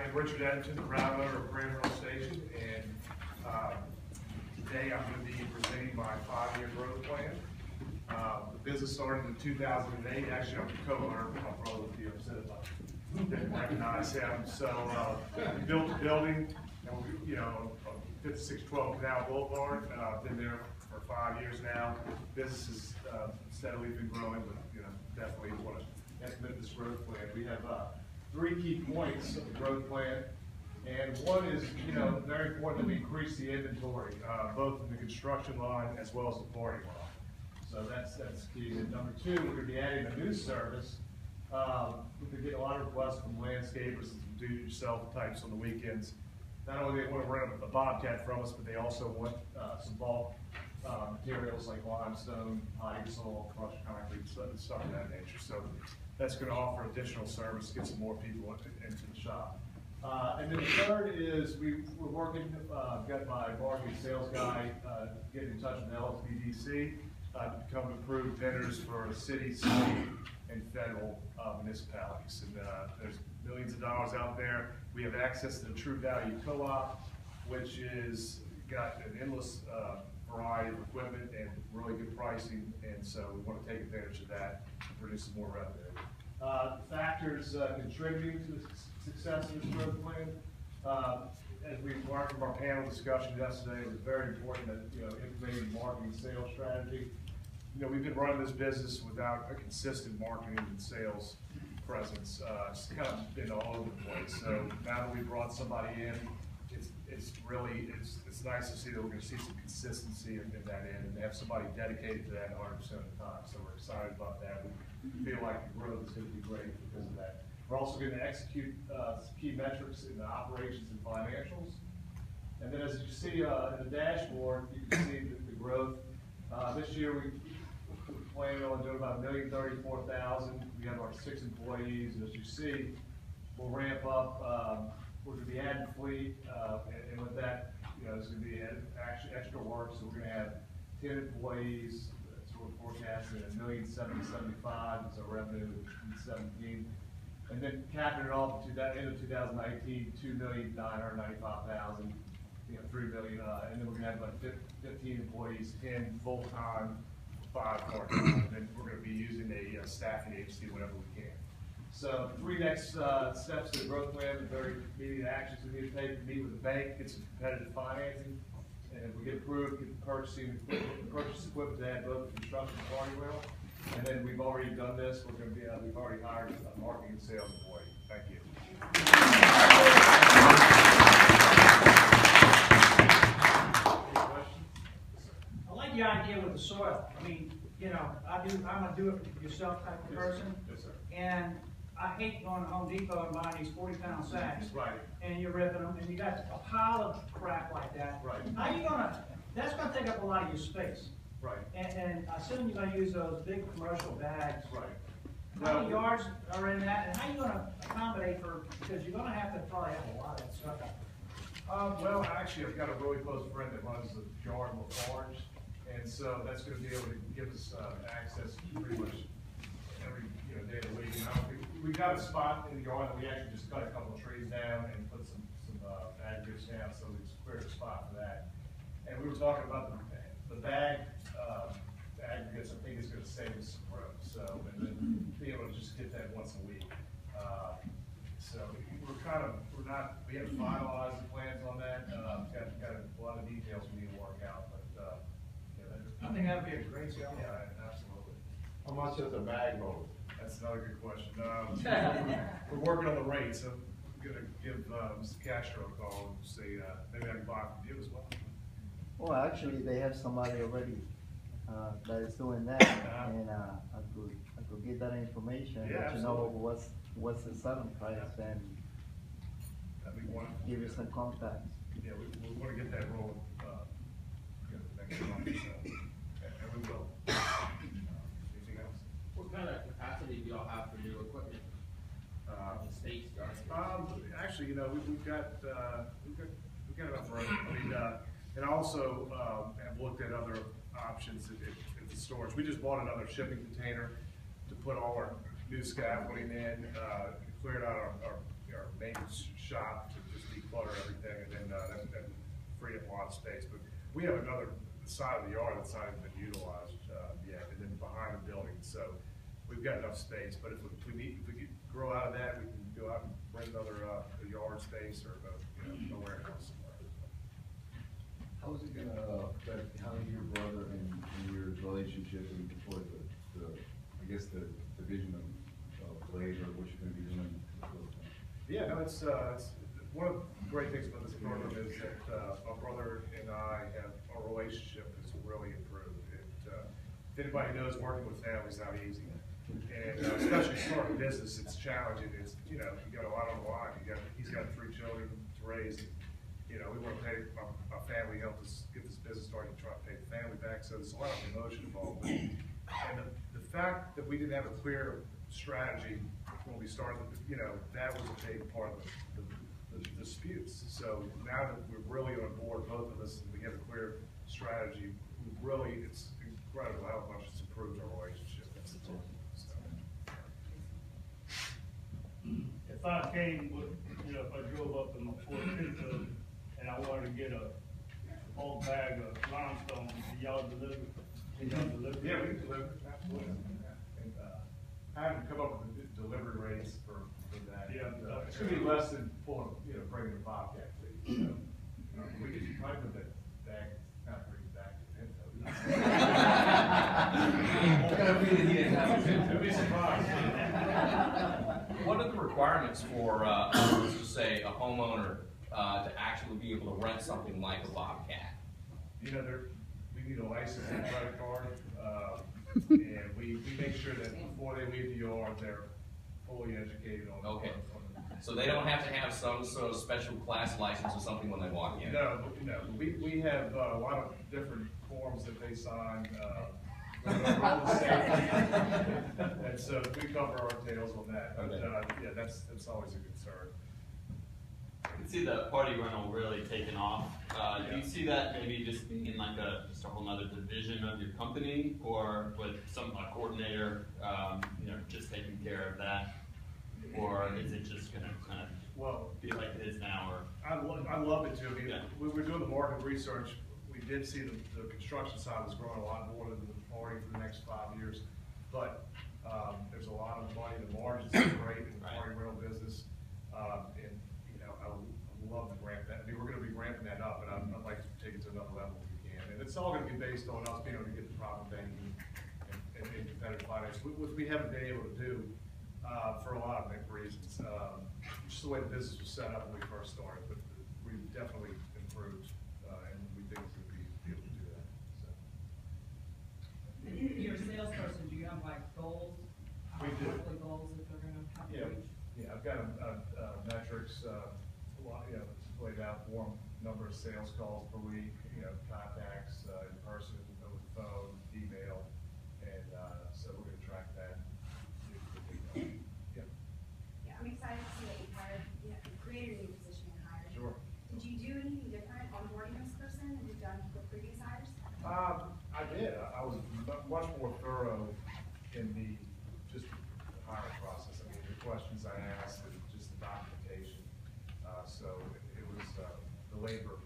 am Richard Edrington, the proud owner of Grand Hill Station, and today I'm going to be presenting my 5-year growth plan. The business started in 2008. Actually, I'm a co-owner. My brother would be upset if I didn't recognize him. So we built the building, and we, on 5612 Canal Boulevard. I've been there for 5 years now. Business has steadily been growing, but definitely want to implement this growth plan. We have 3 key points of the growth plan, and one is, very important that we increase the inventory, both in the construction line as well as the party line. So that's key. And number 2, we're going to be adding a new service. We've been getting a lot of requests from landscapers and do-it-yourself types on the weekends. Not only they want to rent a Bobcat from us, but they also want some bulk materials like limestone, potting soil, crushed concrete, stuff of that nature. So that's going to offer additional service, get some more people into the shop. And then the third is we're working, got my marketing sales guy getting in touch with LSBDC to become approved vendors for cities, state, and federal municipalities. And there's millions of dollars out there. We have access to the True Value Co-op, which is got an endless variety of equipment and really good pricing, and so we want to take advantage of that and produce some more revenue. Factors contributing to the success of this growth plan, as we learned from our panel discussion yesterday, it was very important that implementing marketing sales strategy. We've been running this business without a consistent marketing and sales presence. It's kind of been all over the place. So now that we brought somebody in, it's nice to see that we're going to see some consistency in that end, and to have somebody dedicated to that 100% of the time. So we're excited about that. We feel like the growth is going to be great because of that. We're also going to execute some key metrics in the operations and financials. And then as you see in the dashboard, you can see the growth. This year we're planning on doing about $1,034,000. We have our 6 employees, and as you see, we'll ramp up. We're going to be adding fleet, and with that, there's going to be extra work. So we're going to have 10 employees. So we're forecasting $1,070,075 as our revenue in 2017, and then capping it off to that end of 2019, $2,995,000. $3 million, and then we're going to have about 15 employees, 10 full-time, 5 part-time, and we're going to be using a staffing agency whenever we can. So the 3 next steps to the growth plan, the very immediate actions we need to take: meet with the bank, get some competitive financing, and if we get approved, get the purchase equipment to add both the construction and party rail. And then we've already done this. We're going to be we've already hired a marketing and sales employee. Thank you. The idea with the soil. I mean, I'm a do-it-yourself type of person. Yes, sir. And I hate going to Home Depot and buying these 40-pound sacks. Right. And you're ripping them, and you got a pile of crap like that. Right. How you gonna? That's gonna take up a lot of your space. Right. And I assume you're gonna use those big commercial bags. Right. How many yards are in that, and how are you gonna accommodate for? Because you're gonna have to probably have a lot of that stuff. Well, actually, I've got a really close friend that runs the yard in LaFarge. And so that's going to be able to give us access pretty much every day of the week. We've got a spot in the yard that we actually just cut a couple of trees down and put some aggregates down, so we cleared a spot for that. And we were talking about the bag aggregates. I think is going to save us some room. So, and then be able to just get that once a week. So we haven't finalized the plans on that. Got a lot of details we need to work out, but. I think that'd be a great sale. Yeah, absolutely. How much is a bag load? That's another good question. We're working on the rate, so I'm going to give Mr. Castro a call and see maybe I can buy from you as well. Well, actually, they have somebody already that is doing that, and I could get that information. Yeah, let you know what's the selling price, and that'd be wonderful. give you some contacts. Yeah, we want to get that rolling next month. So. And we will. Anything else? What kind of capacity do y'all have for new equipment? Space. Actually, we've got enough room. I mean, and also have looked at other options at the storage. We just bought another shipping container to put all our new scaffolding in. Cleared out our maintenance shop to just declutter everything, and then, that free up a lot of space. But we have another side of the yard that's not even been utilized, yet, and then behind the building, so we've got enough space. But if we could grow out of that, we can go out and rent another, yard space or, a warehouse somewhere. How is it gonna affect how your brother and your relationship and toward the, I guess, the division of Blade or what you're gonna be doing? Yeah, no, it's one of the great things about this program is that, my brother and I have, our relationship has really improved. If anybody knows working with families is not easy. And especially starting a business, it's challenging. It's, you got a lot on the line. He's got 3 children to raise. We want to pay, our family helped us get this business started and try to pay the family back. So there's a lot of emotion involved. And the fact that we didn't have a clear strategy when we started, that was a big part of the disputes. So now that we're really on board, both of us, and we have a clear strategy, it's incredible how much it's improved our relationship. So. If I came with, if I drove up in my Ford Pinto and I wanted to get a whole bag of limestone, do y'all deliver? Yeah, we can deliver, absolutely. And, I haven't come up with the delivery rates for that. Yeah. It's gonna be less than pulling, bringing the Bobcat, please. So, we could probably put that bag, not bring it back to Pinto. It'd be surprised. What are the requirements for, let's just say, a homeowner, to actually be able to rent something like a Bobcat? We need a license and credit card, and we make sure that before they leave the yard, they're fully educated on. Okay. So they don't have to have some sort of special class license or something when they walk in? No, we have a lot of different forms that they sign, and so we cover our tails on that, but, yeah, that's always a concern. I can see the party rental really taking off. Do you see that maybe just being like just a whole nother division of your company, or with a coordinator, just taking care of that? Or is it just gonna kind of be like it is now, or? I love it too. I mean, Yeah. we were doing the market research. We did see the construction side was growing a lot more than the party for the next 5 years. But, there's a lot of money, the margins are great in the party rental business. And, I would love to ramp that. I mean, we're gonna be ramping that up, and I'd like to take it to another level if we can. And it's all gonna be based on us being able to get the proper banking and competitive finance, which we haven't been able to do, for a lot of reasons. Just the way the business was set up when we first started, but we've definitely improved, and we think we'll be able to do that, so. Your salesperson, do you have like goals? We do. Monthly goals that they're gonna have to reach? Yeah, I've got metrics, laid out for them, number of sales calls per week, contacts, in person, over the phone, email, and, so we're gonna track that. Yeah, I'm excited to see that you hired, created a new position and hired. Sure. Did you do anything different onboarding this person than you've done with previous hires? I did. I was much more thorough in the hiring process. I mean, the questions I asked and just the documentation. So it was, the labor